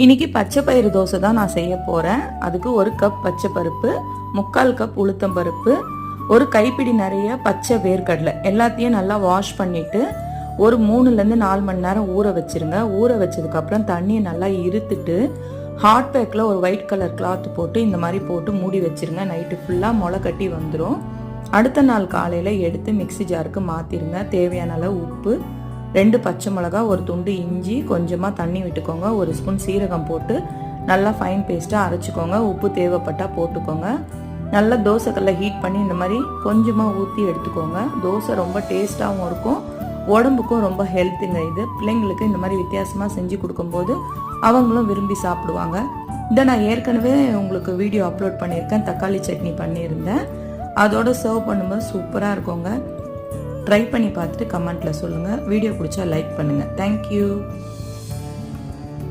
இன்னைக்கு பச்சை பயிறு தோசை தான் நான் செய்ய போறேன். அதுக்கு 1 கப் பச்சை பருப்பு, 3/4 கப் உளுத்தம் பருப்பு, ஒரு கைப்பிடி நிறைய பச்சை வேர்க்கடலை எல்லாத்தையும் நல்லா வாஷ் பண்ணிட்டு ஒரு 3லேருந்து 4 மணி நேரம் ஊற வச்சிருங்க. ஊற வச்சதுக்கு அப்புறம் தண்ணியை நல்லா இருத்துட்டு ஹாட் பேக்ல ஒரு ஒயிட் கலர் கிளாத் போட்டு இந்த மாதிரி போட்டு மூடி வச்சிருங்க. நைட்டு ஃபுல்லா முளை கட்டி வந்துடும். அடுத்த நாள் காலையில எடுத்து மிக்ஸி ஜாருக்கு மாத்திருங்க. தேவையான அளவு உப்பு, 2 பச்சை மிளகா, ஒரு துண்டு இஞ்சி, கொஞ்சமா தண்ணி விட்டுக்கோங்க. 1 ஸ்பூன் சீரகம் போட்டு நல்லா ஃபைன் பேஸ்டா அரைச்சிக்கோங்க. உப்பு தேவைப்பட்டா போட்டுக்கோங்க. நல்லா தோசைக்கல்ல ஹீட் பண்ணி இந்த மாதிரி கொஞ்சமா ஊற்றி எடுத்துக்கோங்க. தோசை ரொம்ப டேஸ்டாகவும் இருக்கும், உடம்புக்கும் ரொம்ப ஹெல்த்துங்க. இது பிள்ளைங்களுக்கு இந்த மாதிரி வித்தியாசமாக செஞ்சு கொடுக்கும்போது அவங்களும் விரும்பி சாப்பிடுவாங்க. இதை நான் ஏற்கனவே உங்களுக்கு வீடியோ அப்லோட் பண்ணியிருக்கேன். தக்காளி சட்னி பண்ணியிருந்தேன். அதோட சர்வ் பண்ணும்போது சூப்பராக இருக்குங்க. ட்ரை பண்ணி பார்த்துட்டு கமெண்ட்ல சொல்லுங்கள். வீடியோ பிடிச்சா லைக் பண்ணுங்கள். தேங்க்யூ.